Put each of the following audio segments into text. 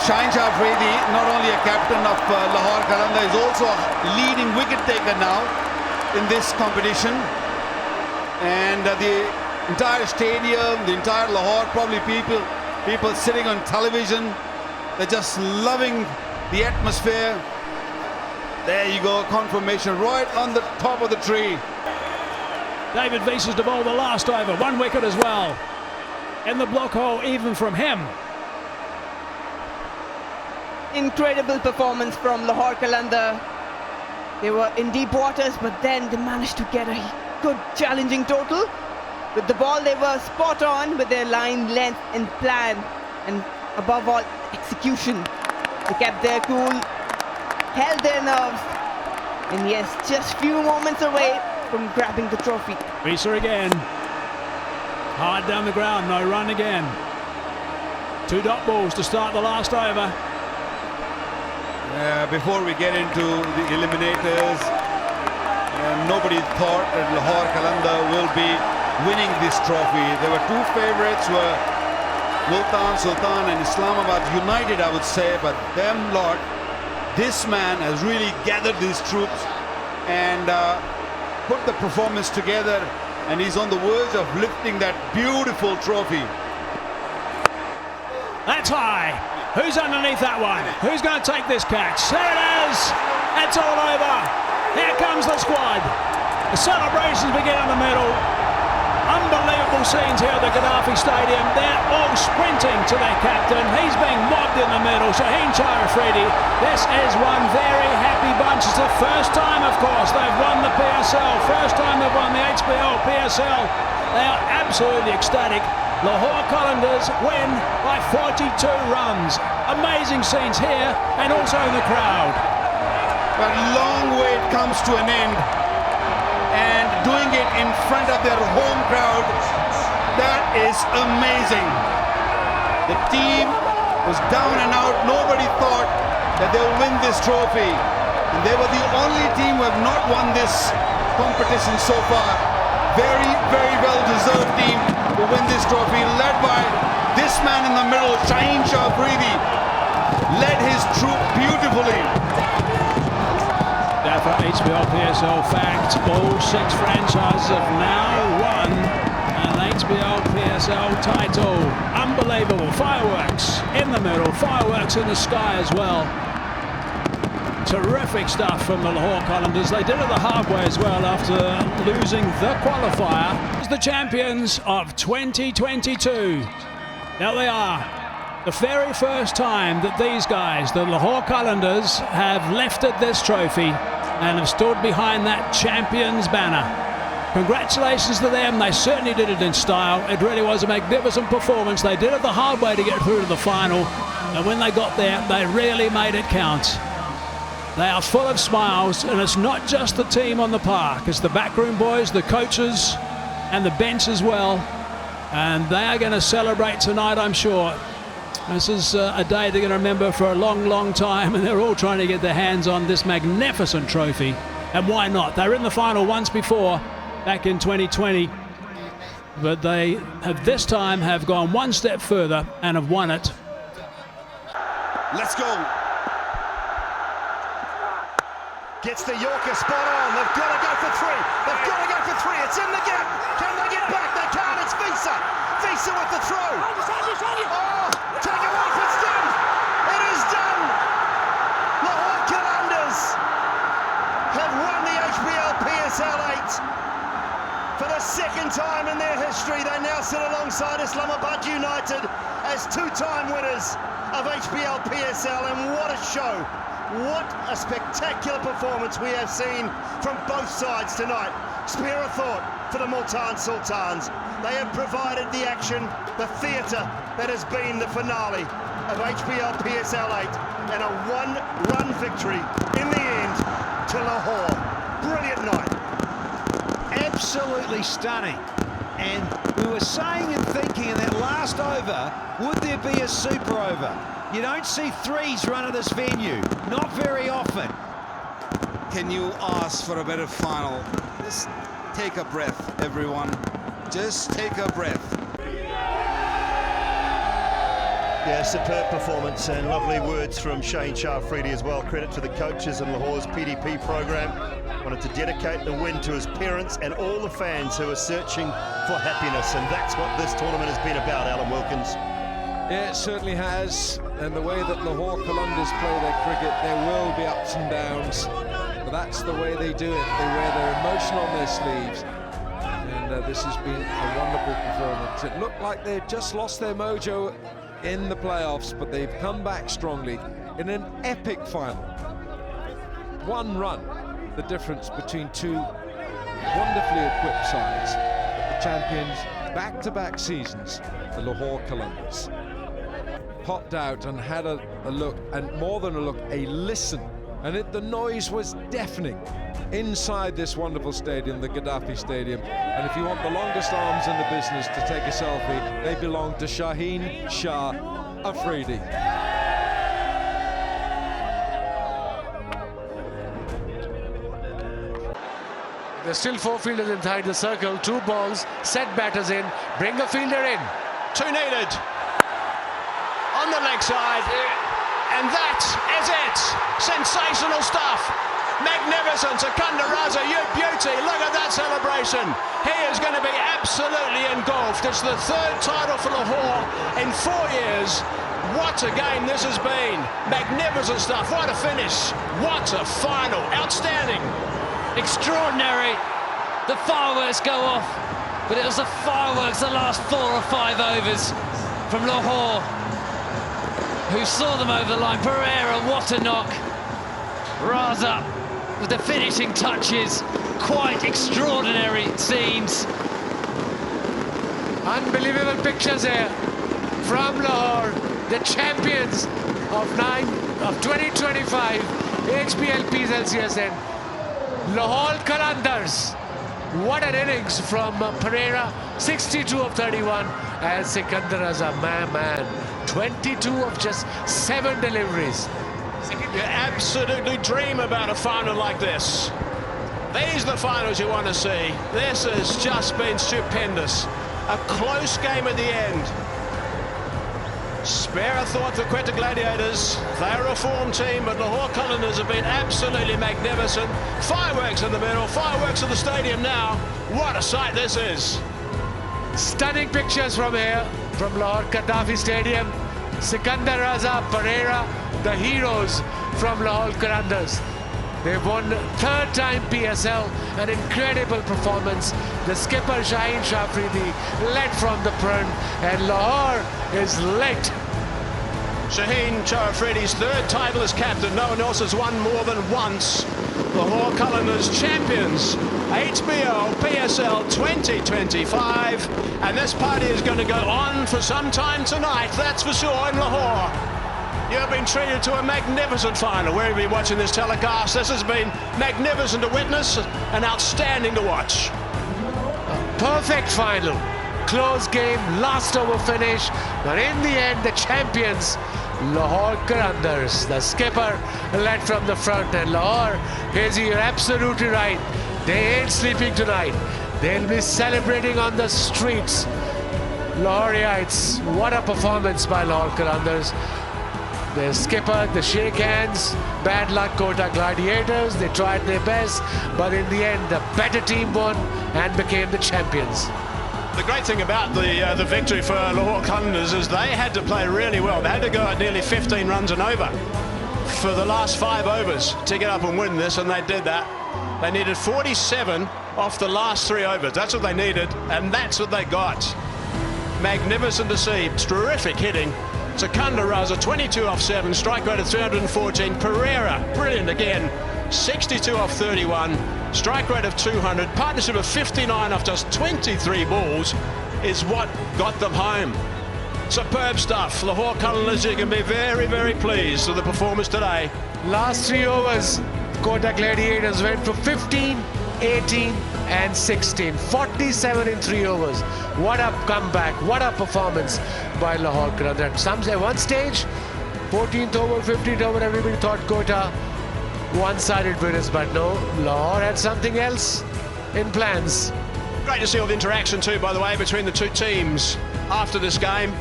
Shaheen Shah Afridi, not only a captain of Lahore Qalandars, is also a leading wicket taker now in this competition. And the entire stadium, the entire Lahore, probably people sitting on television, they're just loving the atmosphere. There you go, confirmation right on the top of the tree. David Wies's to bowl the last over, 1 wicket as well. In the block hole, even from him. Incredible performance from Lahore Qalandars. They were in deep waters, but then they managed to get a good challenging total. With the ball, they were spot on with their line length and plan, and above all, execution. They kept their cool, held their nerves, and yes, just few moments away from grabbing the trophy. Wiesa again. Hard down the ground, no run again. 2 dot balls to start the last over. Before we get into the eliminators, nobody thought that Lahore Qalandars will be winning this trophy. There were 2 favorites, were Multan, Sultan and Islamabad United, I would say, but them lot, this man has really gathered these troops and put the performance together, and he's on the verge of lifting that beautiful trophy. That's high. Who's underneath that one? Who's going to take this catch? There it is. It's all over. Here comes the squad. The celebrations begin in the middle. Unbelievable scenes here at the Gaddafi Stadium. They're all sprinting to their captain. He's being mobbed in the middle. Shaheen Shah Afridi. This is one very happy bunch. It's the first time, of course, they've won the PSL. First time they've won the HBL PSL. They are absolutely ecstatic. Lahore Qalandars win by 42 runs. Amazing scenes here and also in the crowd. But long wait comes to an end, and doing it in front of their home crowd, that is amazing. The team was down and out. Nobody thought that they would win this trophy, and they were the only team who have not won this competition so far. Very, very well deserved team to win this trophy, led by this man in the middle, Shaheen Shah Afridi. Led his troop beautifully. For HBL PSL fact, all 6 franchises have now won an HBL PSL title. Unbelievable. Fireworks in the middle, fireworks in the sky as well. Terrific stuff from the Lahore Qalandars. They did it the hard way as well after losing the qualifier. As the champions of 2022. Now they are. The very first time that these guys, the Lahore Qalandars, have lifted this trophy and have stood behind that champions banner. Congratulations to them. They certainly did it in style. It really was a magnificent performance. They did it the hard way to get through to the final, and when they got there, they really made it count. They are full of smiles, and it's not just the team on the park. It's the backroom boys, the coaches, and the bench as well. And they are going to celebrate tonight, I'm sure. This is a day they're going to remember for a long, long time, and they're all trying to get their hands on this magnificent trophy. And why not? They were in the final once before, back in 2020, but they have this time have gone one step further and have won it. Let's go. Gets the Yorker spot on. They've got to go for 3. They've got to go for 3. It's in the gap. Can they get back? They can't. It's Wiesa. Wiesa with the throw. Oh, take him off. It's done. It is done. Lahore Qalandars have won the HBL PSL 8. For the 2nd time in their history, they now sit alongside Islamabad United as 2-time winners of HBL PSL, and what a show. What a spectacular performance we have seen from both sides tonight. Spare a thought for the Multan Sultans. They have provided the action, the theatre that has been the finale of HBL PSL 8, and a 1-run victory in the end to Lahore. Brilliant night. Absolutely stunning. And we were saying and thinking in that last over, would there be a super over? You don't see 3s run at this venue, not very often. Can you ask for a better final? Just take a breath, everyone. Just take a breath. Yeah, superb performance and lovely words from Shaheen Shah Afridi as well. Credit to the coaches and Lahore's PDP program. Wanted to dedicate the win to his parents and all the fans who are searching for happiness, and that's what this tournament has been about, Alan Wilkins. Yeah, it certainly has, and the way that Lahore Qalandars play their cricket, there will be ups and downs, but that's the way they do it. They wear their emotion on their sleeves, and this has been a wonderful performance. It looked like they'd just lost their mojo in the playoffs, but they've come back strongly in an epic final. One run, the difference between two wonderfully equipped sides, the champions back-to-back seasons, the Lahore Qalandars. Popped out and had a look, and more than a look, a listen, and the noise was deafening inside this wonderful stadium, the Gaddafi Stadium. And if you want the longest arms in the business to take a selfie, they belong to Shaheen Shah Afridi. There's still 4 fielders inside the circle, 2 balls, set batters in, bring a fielder in. 2 needed on the leg side, and that is it. Sensational stuff. Magnificent. Sekundar Raza, you beauty. Look at that celebration. He is going to be absolutely engulfed. It's the 3rd title for Lahore in 4 years. What a game this has been. Magnificent stuff. What a finish. What a final. Outstanding. Extraordinary. The fireworks go off, but it was the fireworks the last 4 or 5 overs from Lahore who saw them over the line. Pereira, what a knock. Raza with the finishing touches. Quite extraordinary scenes. Unbelievable pictures here from Lahore, the champions of 2025 HBL PSL CSN. Lahore Qalandars. What an innings from Pereira, 62 of 31, and Sekundar Raza, man, 22 of just 7 deliveries. You absolutely dream about a final like this. These are the finals you want to see. This has just been stupendous. A close game at the end. Spare a thought for Quetta Gladiators. They're a form team, but Lahore Qalandars have been absolutely magnificent. Fireworks in the middle, fireworks in the stadium now. What a sight this is. Stunning pictures from here, from Lahore Gaddafi Stadium. Sekundar Raza, Pereira, the heroes from Lahore Qalandars. They've won 3rd time PSL, an incredible performance. The skipper Shaheen Shah Afridi led from the front, and Lahore is lit. Shaheen Shah Afridi's 3rd title as captain. No one else has won more than once. Lahore Qalandars champions, HBL PSL 2025, and this party is going to go on for some time tonight, that's for sure, in Lahore. You've been treated to a magnificent final. Where have you been watching this telecast? This has been magnificent to witness and outstanding to watch. A perfect final. Close game, last over finish, but in the end, the champions, Lahore Qalandars. The skipper led from the front, and Lahore, Hazy, you're absolutely right. They ain't sleeping tonight. They'll be celebrating on the streets. Lahoreites, what a performance by Lahore Qalandars. The skipper, the shake hands, bad luck Quetta Gladiators. They tried their best, but in the end, the better team won and became the champions. The great thing about the victory for Lahore Qalandars is they had to play really well. They had to go at nearly 15 runs and over for the last 5 overs to get up and win this, and they did that. They needed 47 off the last 3 overs. That's what they needed, and that's what they got. Magnificent to see. Terrific hitting. Sekundar Raza, 22 off 7, strike rate of 314. Pereira, brilliant again, 62 off 31, strike rate of 200. Partnership of 59 off just 23 balls is what got them home. Superb stuff. Lahore Qalandars, you can be very, very pleased with the performance today. Last 3 overs, Quetta Gladiators went for 15, 18 and 16. 47 in 3 overs. What a comeback, what a performance by Lahore Qalandars. Some say one stage, 14th over, 15th over, everybody thought Quetta one-sided winners, but no, Lahore had something else in plans. Great to see all the interaction too, by the way, between the two teams after this game.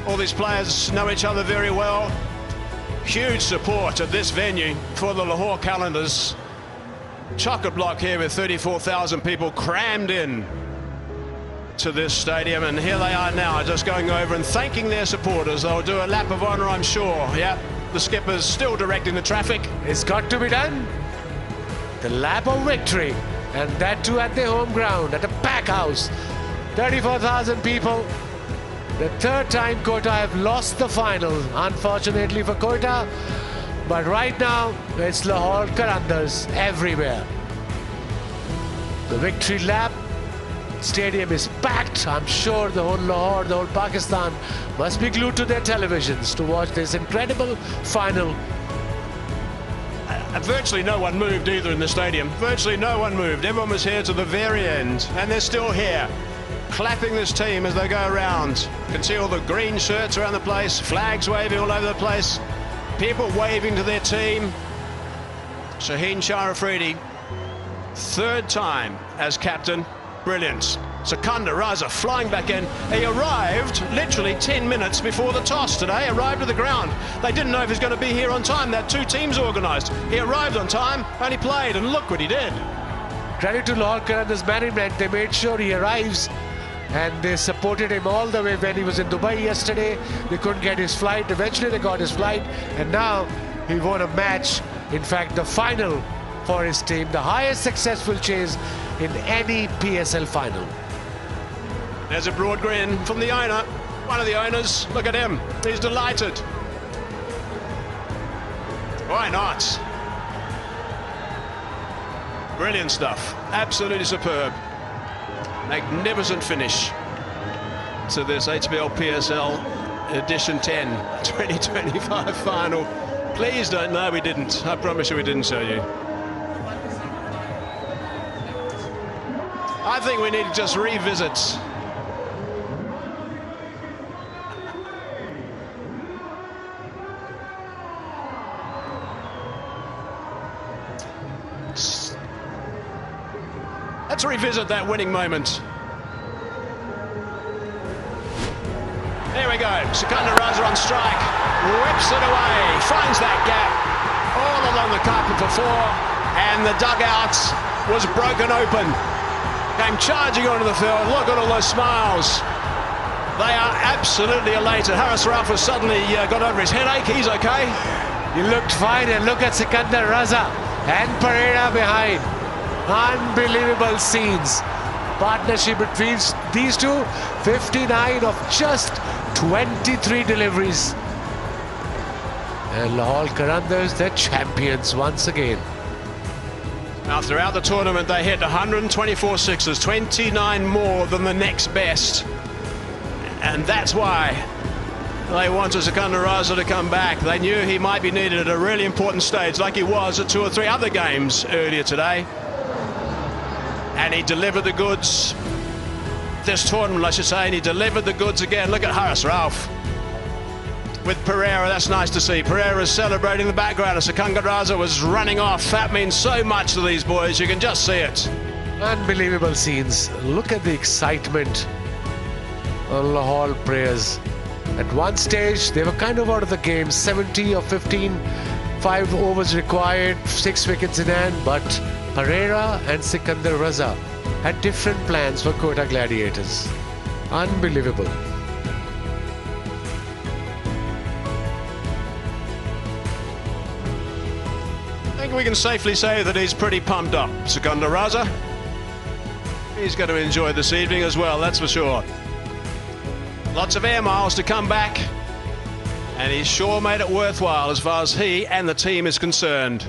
All these players know each other very well. Huge support at this venue for the Lahore Qalandars. Chocolate block here with 34,000 people crammed in to this stadium, and here they are now just going over and thanking their supporters. They'll do a lap of honour, I'm sure. Yeah, the skipper's still directing the traffic. It's got to be done. The lap of victory, and that too at their home ground, at a pack house. 34,000 people. The third time Kota have lost the final, unfortunately for Kota. But right now, it's Lahore Qalandars everywhere. The victory lap. Stadium is packed. I'm sure the whole Lahore, the whole Pakistan must be glued to their televisions to watch this incredible final. Virtually no one moved either in the stadium. Virtually no one moved. Everyone was here to the very end, and they're still here, clapping this team as they go around. You can see all the green shirts around the place, flags waving all over the place, people waving to their team. Shaheen Shah Afridi, third time as captain. Brilliant. Sikandar Raza flying back in. He arrived literally 10 minutes before the toss today, arrived at the ground. They didn't know if he was going to be here on time. They had two teams organised. He arrived on time and he played, and look what he did. Credit to Lahore Qalandars management. They made sure he arrives, and they supported him all the way when he was in Dubai yesterday. They couldn't get his flight. Eventually they got his flight, and now he won a match. In fact, the final for his team, the highest successful chase in any PSL final. There's a broad grin from the owner, one of the owners. Look at him, he's delighted. Why not? Brilliant stuff, absolutely superb. Magnificent finish to this HBL PSL edition 10 2025 final. Please don't, no we didn't, I promise you we didn't show you. I think we need to just revisit that winning moment. There we go, Sikandar Raza on strike, whips it away, finds that gap all along the carpet for four, and the dugout was broken open. Came charging onto the field. Look at all those smiles. They are absolutely elated. Haris Rauf has suddenly got over his headache. He's okay. He looked fine, and look at Sikandar Raza and Pereira behind. Unbelievable scenes. Partnership between these two. 59 of just 23 deliveries. And Lahore Qalandars, the champions once again. Now, throughout the tournament, they hit 124 sixes, 29 more than the next best. And that's why they wanted Sikandar Raza to come back. They knew he might be needed at a really important stage, like he was at 2 or 3 other games earlier today. And he delivered the goods this tournament, I should say, and he delivered the goods again. Look at Haris Rauf with Pereira. That's nice to see. Pereira's celebrating in the background as Sikandar Raza was running off. That means so much to these boys. You can just see it. Unbelievable scenes. Look at the excitement of Lahore players. At one stage, they were kind of out of the game. 70 or 15, 5 overs required, 6 wickets in hand. But Pereira and Sikandar Raza had different plans for Kota Gladiators. Unbelievable. I think we can safely say that he's pretty pumped up, Sikandar Raza. He's going to enjoy this evening as well, that's for sure. Lots of air miles to come back, and he's sure made it worthwhile as far as he and the team is concerned.